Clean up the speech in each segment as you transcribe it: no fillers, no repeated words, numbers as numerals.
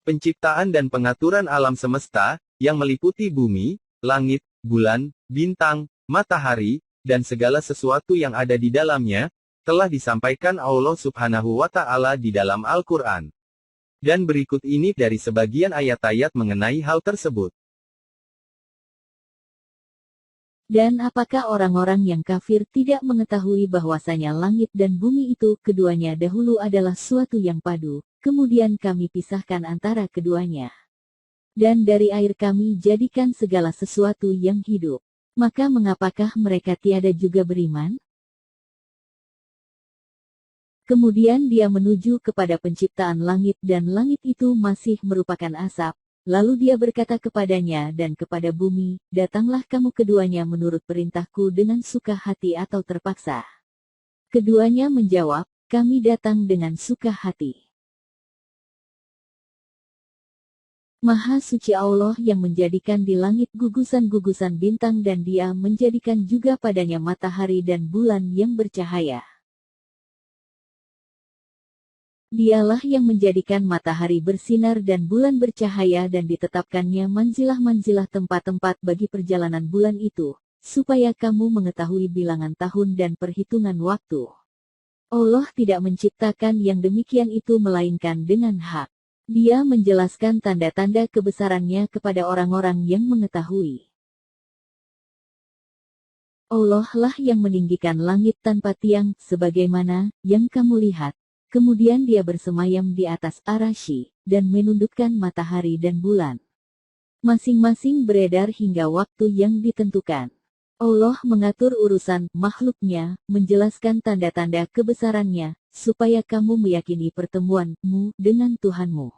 Penciptaan dan pengaturan alam semesta, yang meliputi bumi, langit, bulan, bintang, matahari, dan segala sesuatu yang ada di dalamnya, telah disampaikan Allah Subhanahu wa Ta'ala di dalam Al-Quran. Dan berikut ini dari sebagian ayat-ayat mengenai hal tersebut. Dan apakah orang-orang yang kafir tidak mengetahui bahwasanya langit dan bumi itu keduanya dahulu adalah suatu yang padu, kemudian kami pisahkan antara keduanya. Dan dari air kami jadikan segala sesuatu yang hidup. Maka mengapakah mereka tiada juga beriman? Kemudian dia menuju kepada penciptaan langit dan langit itu masih merupakan asap. Lalu dia berkata kepadanya dan kepada bumi, datanglah kamu keduanya menurut perintahku dengan suka hati atau terpaksa. Keduanya menjawab, kami datang dengan suka hati. Maha suci Allah yang menjadikan di langit gugusan-gugusan bintang dan dia menjadikan juga padanya matahari dan bulan yang bercahaya. Dialah yang menjadikan matahari bersinar dan bulan bercahaya dan ditetapkannya manzilah-manzilah tempat-tempat bagi perjalanan bulan itu, supaya kamu mengetahui bilangan tahun dan perhitungan waktu. Allah tidak menciptakan yang demikian itu melainkan dengan hak. Dia menjelaskan tanda-tanda kebesarannya kepada orang-orang yang mengetahui. Allah lah yang meninggikan langit tanpa tiang, sebagaimana yang kamu lihat. Kemudian dia bersemayam di atas arasy, dan menundukkan matahari dan bulan. Masing-masing beredar hingga waktu yang ditentukan. Allah mengatur urusan makhluknya, menjelaskan tanda-tanda kebesarannya, supaya kamu meyakini pertemuanmu dengan Tuhanmu.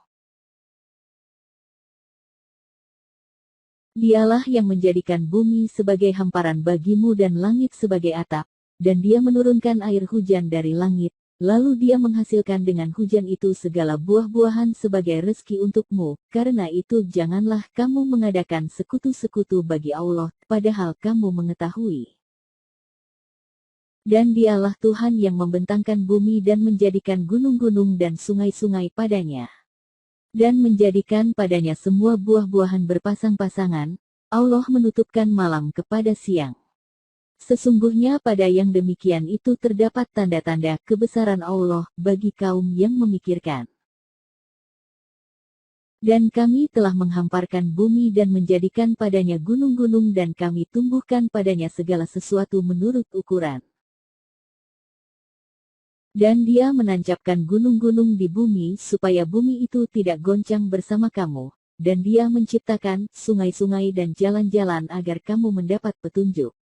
Dialah yang menjadikan bumi sebagai hamparan bagimu dan langit sebagai atap, dan dia menurunkan air hujan dari langit. Lalu dia menghasilkan dengan hujan itu segala buah-buahan sebagai rezeki untukmu, karena itu janganlah kamu mengadakan sekutu-sekutu bagi Allah, padahal kamu mengetahui. Dan dialah Tuhan yang membentangkan bumi dan menjadikan gunung-gunung dan sungai-sungai padanya. Dan menjadikan padanya semua buah-buahan berpasang-pasangan, Allah menutupkan malam kepada siang. Sesungguhnya pada yang demikian itu terdapat tanda-tanda kebesaran Allah bagi kaum yang memikirkan. Dan kami telah menghamparkan bumi dan menjadikan padanya gunung-gunung dan kami tumbuhkan padanya segala sesuatu menurut ukuran. Dan dia menancapkan gunung-gunung di bumi supaya bumi itu tidak goncang bersama kamu, dan dia menciptakan sungai-sungai dan jalan-jalan agar kamu mendapat petunjuk.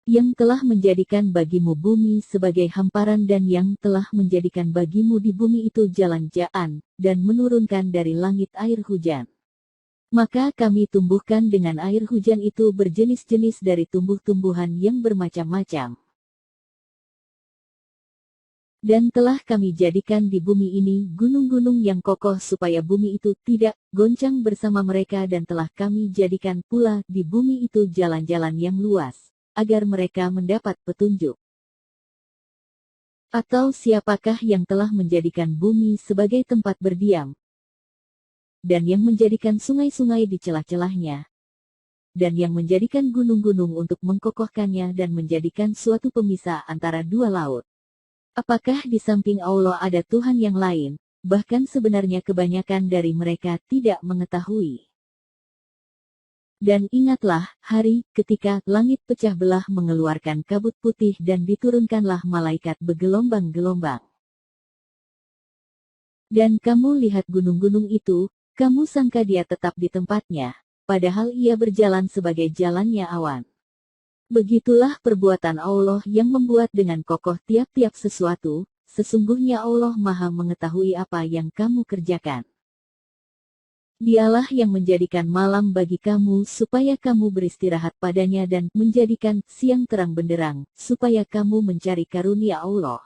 Yang telah menjadikan bagimu bumi sebagai hamparan dan yang telah menjadikan bagimu di bumi itu jalan-jalan, dan menurunkan dari langit air hujan. Maka kami tumbuhkan dengan air hujan itu berjenis-jenis dari tumbuh-tumbuhan yang bermacam-macam. Dan telah kami jadikan di bumi ini gunung-gunung yang kokoh supaya bumi itu tidak goncang bersama mereka dan telah kami jadikan pula di bumi itu jalan-jalan yang luas, agar mereka mendapat petunjuk. Atau siapakah yang telah menjadikan bumi sebagai tempat berdiam, dan yang menjadikan sungai-sungai di celah-celahnya, dan yang menjadikan gunung-gunung untuk mengkokohkannya dan menjadikan suatu pemisah antara dua laut. Apakah di samping Allah ada Tuhan yang lain, bahkan sebenarnya kebanyakan dari mereka tidak mengetahui. Dan ingatlah, hari ketika langit pecah belah mengeluarkan kabut putih dan diturunkanlah malaikat bergelombang-gelombang. Dan kamu lihat gunung-gunung itu, kamu sangka dia tetap di tempatnya, padahal ia berjalan sebagai jalannya awan. Begitulah perbuatan Allah yang membuat dengan kokoh tiap-tiap sesuatu, sesungguhnya Allah Maha mengetahui apa yang kamu kerjakan. Dialah yang menjadikan malam bagi kamu supaya kamu beristirahat padanya dan menjadikan siang terang benderang, supaya kamu mencari karunia Allah.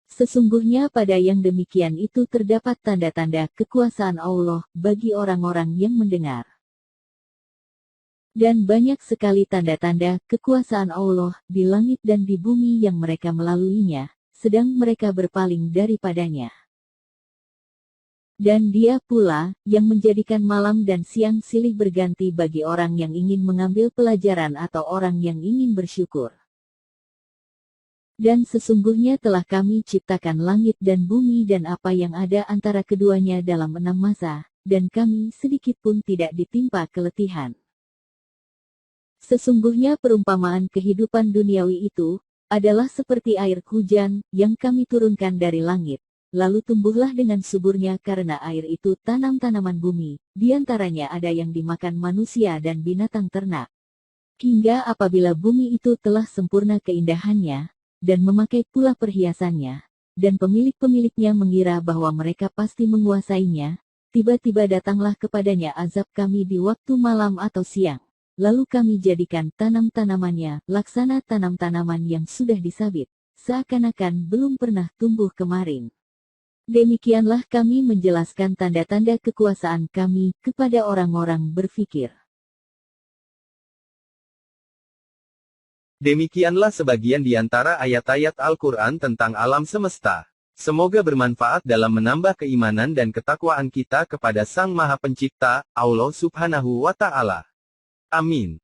Sesungguhnya pada yang demikian itu terdapat tanda-tanda kekuasaan Allah bagi orang-orang yang mendengar. Dan banyak sekali tanda-tanda kekuasaan Allah di langit dan di bumi yang mereka melaluinya, sedang mereka berpaling daripadanya. Dan Dia pula yang menjadikan malam dan siang silih berganti bagi orang yang ingin mengambil pelajaran atau orang yang ingin bersyukur. Dan sesungguhnya telah Kami ciptakan langit dan bumi dan apa yang ada antara keduanya dalam 6 masa, dan Kami sedikit pun tidak ditimpa keletihan. Sesungguhnya perumpamaan kehidupan duniawi itu adalah seperti air hujan yang Kami turunkan dari langit. Lalu tumbuhlah dengan suburnya karena air itu tanam-tanaman bumi, di antaranya ada yang dimakan manusia dan binatang ternak. Hingga apabila bumi itu telah sempurna keindahannya, dan memakai pula perhiasannya, dan pemilik-pemiliknya mengira bahwa mereka pasti menguasainya, tiba-tiba datanglah kepadanya azab Kami di waktu malam atau siang. Lalu Kami jadikan tanam-tanamannya laksana tanam-tanaman yang sudah disabit, seakan-akan belum pernah tumbuh kemarin. Demikianlah Kami menjelaskan tanda-tanda kekuasaan Kami kepada orang-orang berfikir. Demikianlah sebagian di antara ayat-ayat Al-Quran tentang alam semesta. Semoga bermanfaat dalam menambah keimanan dan ketakwaan kita kepada Sang Maha Pencipta, Allah Subhanahu wa Ta'ala. Amin.